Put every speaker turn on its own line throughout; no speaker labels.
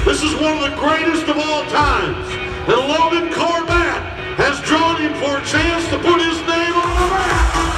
This is one of the greatest of all times. And Logan Corvette has drawn him for a chance to put his name on the map.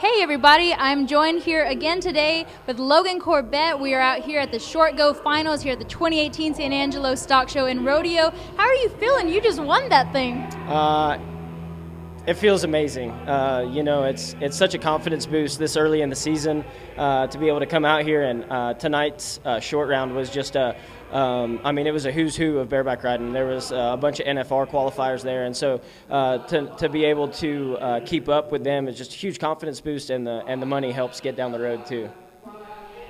Hey everybody, I'm joined here again today with Logan Corvette. We are out here at the Short Go Finals here at the 2018 San Angelo Stock Show and Rodeo. How are you feeling? You just won that thing.
It feels amazing. You know, it's such a confidence boost this early in the season to be able to come out here, and tonight's short round was just I mean, it was a who's who of bareback riding. There was a bunch of NFR qualifiers there, and so to be able to keep up with them is just a huge confidence boost, and the money helps get down the road too.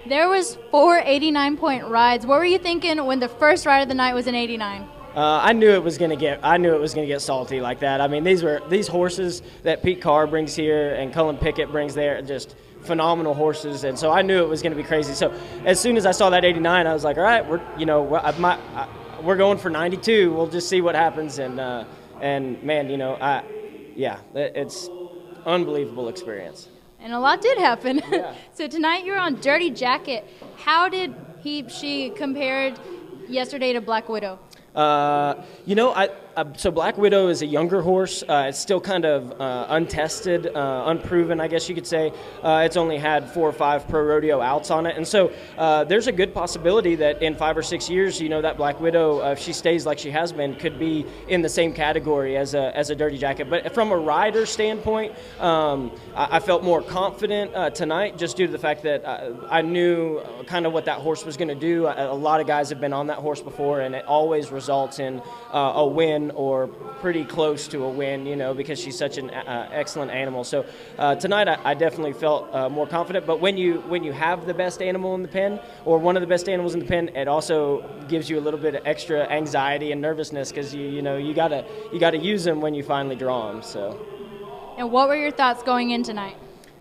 There was 4 89-point rides. What were you thinking when the first ride of the night was an 89?
I knew it was going to get salty like that. I mean, these horses that Pete Carr brings here and Cullen Pickett brings there, just phenomenal horses, and so I knew it was going to be crazy. So as soon as I saw that 89, I was like, all right, we're going for 92. We'll just see what happens, and man, you know, it's unbelievable experience. And
a lot did happen.
Yeah.
So tonight you're on Dirty Jacket. How did she compared yesterday to Black Widow?
You know, so Black Widow is a younger horse. It's still kind of untested, unproven, I guess you could say. It's only had 4 or 5 pro rodeo outs on it. And so there's a good possibility that in 5 or 6 years, you know, that Black Widow, if she stays like she has been, could be in the same category as a Dirty Jacket. But from a rider standpoint, I felt more confident tonight just due to the fact that I knew kind of what that horse was going to do. A lot of guys have been on that horse before, and it always results in a win or pretty close to a win, you know, because she's such an excellent animal. So tonight I definitely felt more confident. But when you have the best animal in the pen, or one of the best animals in the pen, it also gives you a little bit of extra anxiety and nervousness, because you gotta use them when you finally draw them. So.
And what were your thoughts going in tonight?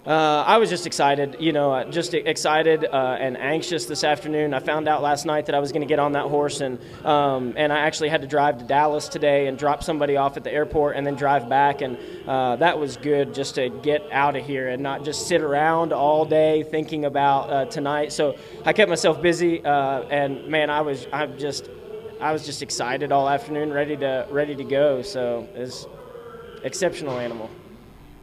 I was just excited, you know, just excited and anxious this afternoon. I found out last night that I was going to get on that horse, and I actually had to drive to Dallas today and drop somebody off at the airport and then drive back, and that was good just to get out of here and not just sit around all day thinking about tonight. So I kept myself busy, and man, I was just excited all afternoon, ready to go. So it's exceptional animal.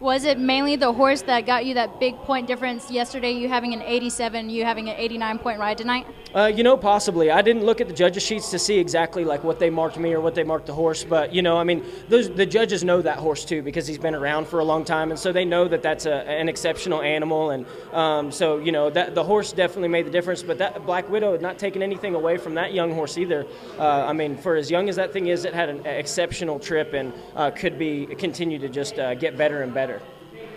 Was it mainly the horse that got you that big point difference yesterday, you having an 87, you having an 89-point ride tonight?
You know, possibly. I didn't look at the judges' sheets to see exactly like what they marked me or what they marked the horse, but, you know, I mean, the judges know that horse too, because he's been around for a long time, and so they know that that's an exceptional animal, and so, you know, that the horse definitely made the difference, but that Black Widow had not taken anything away from that young horse either. I mean, for as young as that thing is, it had an exceptional trip and could continue to just get better and better.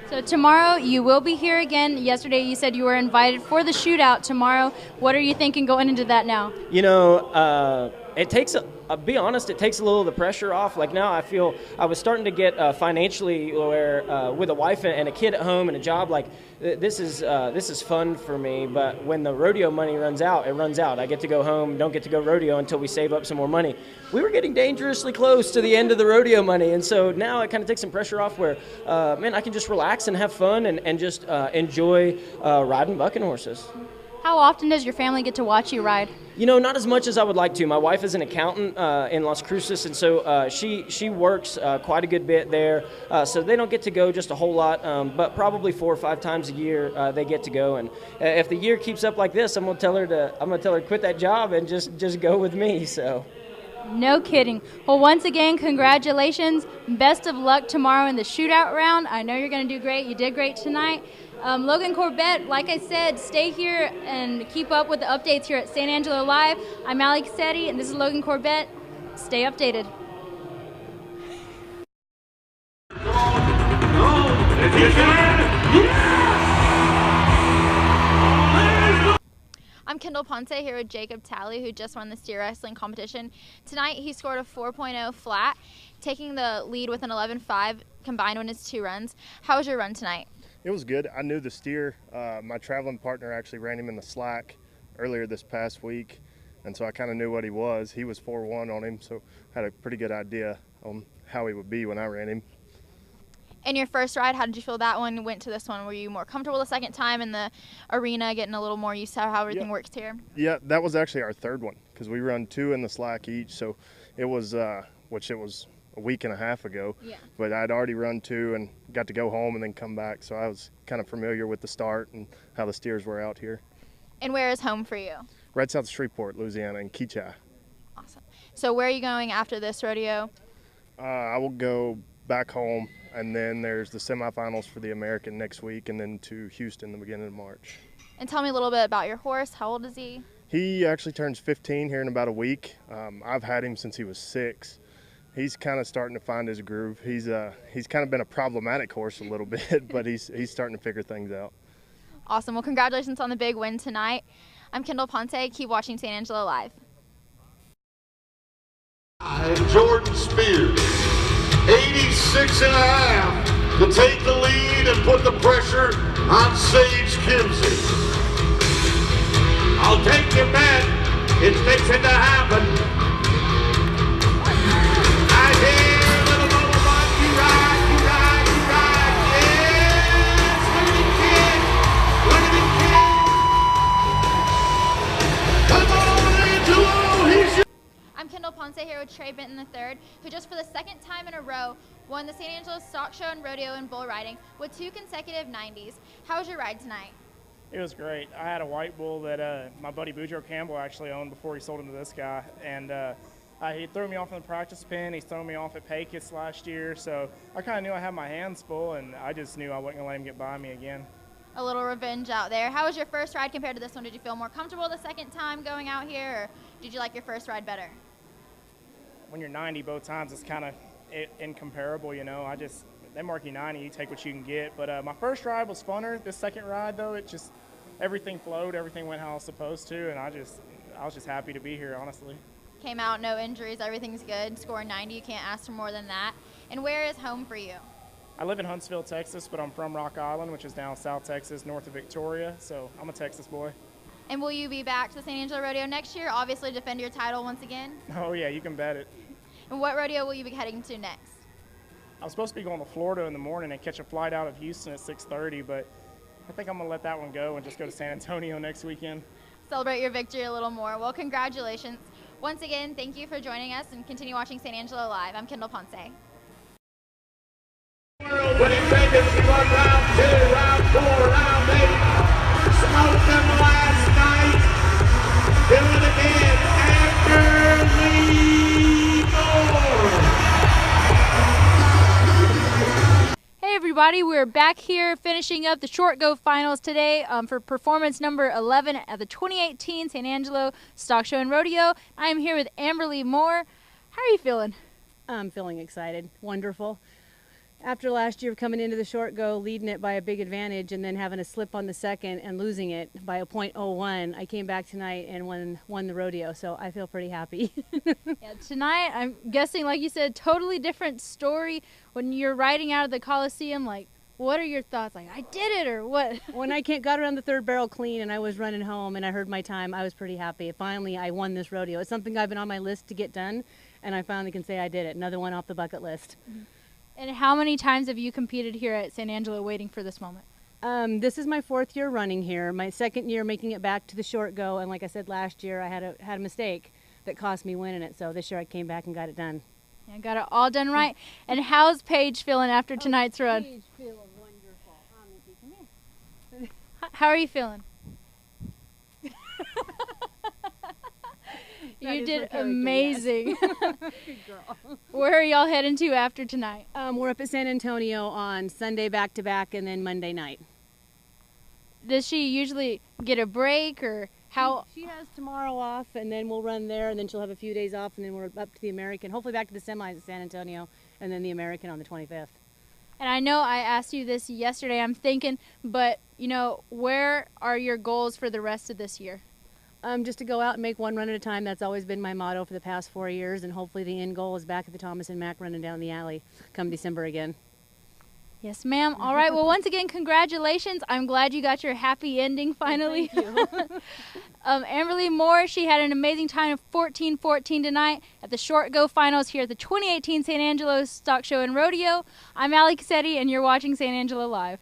So tomorrow you will be here again. Yesterday you said you were invited for the shootout tomorrow. What are you thinking going into that now?
You know, it takes I'll be honest, it takes a little of the pressure off. Like now I feel I was starting to get financially where with a wife and a kid at home and a job, like this is fun for me, but when the rodeo money runs out, it runs out. I get to go home, don't get to go rodeo until we save up some more money. We were getting dangerously close to the end of the rodeo money, and so now it kind of takes some pressure off where, man, I can just relax and have fun and just enjoy riding bucking horses.
How often does your family get to watch you ride?
You know, not as much as I would like to. My wife is an accountant in Las Cruces, and so she works quite a good bit there. So they don't get to go just a whole lot, but probably 4 or 5 times a year they get to go. And if the year keeps up like this, I'm gonna tell her to quit that job and just go with me. So.
No kidding. Well, once again, congratulations. Best of luck tomorrow in the shootout round. I know you're going to do great. You did great tonight. Logan Corvette, like I said, stay here and keep up with the updates here at San Angelo Live. I'm Allie Cassetti, and this is Logan Corvette. Stay updated.
I'm Kendall Ponte here with Jacob Talley, who just won the steer wrestling competition. Tonight he scored a 4.0 flat, taking the lead with an 11.5 combined in his 2 runs. How was your run tonight?
It was good. I knew the steer. My traveling partner actually ran him in the slack earlier this past week, and so I kind of knew what he was. He was 4-1 on him, so had a pretty good idea. on how he would be when I ran him.
In your first ride, how did you feel that one went to this one? Were you more comfortable the second time in the arena, getting a little more used to how everything works here?
Yeah, that was actually our third one because we run 2 in the slack each. So it was, which it was a week and a half ago.
Yeah.
But I'd already run 2 and got to go home and then come back. So I was kind of familiar with the start and how the steers were out here.
And where is home for you?
Right south of Shreveport, Louisiana, in Keachai.
Awesome. So where are you going after this rodeo?
I will go back home, and then there's the semifinals for the American next week, and then to Houston the beginning of March.
And tell me a little bit about your horse. How old is he?
He actually turns 15 here in about a week. I've had him since he was 6. He's kind of starting to find his groove. He's kind of been a problematic horse a little bit, but he's starting to figure things out.
Awesome. Well, congratulations on the big win tonight. I'm Kendall Ponte. Keep watching San Angelo Live.
Jordan Spears, 86 and a half to take the lead and put the pressure on Sage Kimsey. I'll take your bet. It's fixing to happen. I hear little Bubba Butt, you ride, you ride, you ride. Yes, look at the kid. Look at the kid. Come on, Angelo, he's your...
I'm Kendall Ponce here with Trey Benton III, who just for the second time in a row won the San Angelo Stock Show and Rodeo and Bull Riding with 2 consecutive 90s. How was your ride tonight?
It was great. I had a white bull that my buddy Boudreaux Campbell actually owned before he sold him to this guy, and he threw me off in the practice pen. He's thrown me off at Pecos last year, so I kind of knew I had my hands full, and I just knew I wasn't going to let him get by me again.
A little revenge out there. How was your first ride compared to this one? Did you feel more comfortable the second time going out here, or did you like your first ride better?
When you're 90 both times, it's kind of incomparable, you know. They mark you 90, you take what you can get. But my first ride was funner. This second ride, though, it just everything flowed, everything went how it was supposed to, and I was just happy to be here, honestly.
Came out, no injuries, everything's good. Scoring 90, you can't ask for more than that. And where is home for you?
I live in Huntsville, Texas, but I'm from Rock Island, which is down South Texas, north of Victoria, so I'm a Texas boy.
And will you be back to the San Angelo Rodeo next year? Obviously defend your title once again.
Oh, yeah, you can bet it.
And what rodeo will you be heading to next?
I was supposed to be going to Florida in the morning and catch a flight out of Houston at 6:30, but I think I'm going to let that one go and just go to San Antonio next weekend.
Celebrate your victory a little more. Well, congratulations. Once again, thank you for joining us and continue watching San Angelo Live. I'm Kendall Ponce.
Winning Vegas, he won round 2, round 4, round 8. Smoked them last night. Do it again.
Hey everybody, we're back here finishing up the short go finals today for performance number 11 at the 2018 San Angelo Stock Show and Rodeo. I am here with Amberly Moore. How are you feeling?
I'm feeling excited. Wonderful. After last year coming into the short go, leading it by a big advantage and then having a slip on the second and losing it by a .01, I came back tonight and won the rodeo, so I feel pretty happy.
Yeah, tonight, I'm guessing, like you said, totally different story. When you're riding out of the Coliseum, like, what are your thoughts? Like, I did it, or what?
When I got around the third barrel clean and I was running home and I heard my time, I was pretty happy. Finally, I won this rodeo. It's something I've been on my list to get done, and I finally can say I did it. Another one off the bucket list.
Mm-hmm. And how many times have you competed here at San Angelo waiting for this moment?
This is my 4th year running here. My 2nd year making it back to the short go, and like I said last year, I had a mistake that cost me winning it. So this year I came back and got it done.
Yeah, got it all done right. And how's Paige feeling after tonight's run?
Paige feeling wonderful. Come here.
How are you feeling? You did amazing.
Good girl.
Where are y'all heading to after tonight?
We're up at San Antonio on Sunday back-to-back and then Monday night.
Does she usually get a break, or how?
She has tomorrow off, and then we'll run there, and then she'll have a few days off, and then we're up to the American, hopefully back to the semis at San Antonio, and then the American on the 25th.
And I know I asked you this yesterday, I'm thinking, but, you know, where are your goals for the rest of this year?
Just to go out and make one run at a time. That's always been my motto for the past 4 years, and hopefully the end goal is back at the Thomas and Mack running down the alley come December again.
Yes, ma'am. All right. Well, once again, congratulations. I'm glad you got your happy ending finally.
Thank you.
Amberly Moore, she had an amazing time of 14-14 tonight at the Short Go Finals here at the 2018 San Angelo Stock Show and Rodeo. I'm Allie Cassetti, and you're watching San Angelo Live.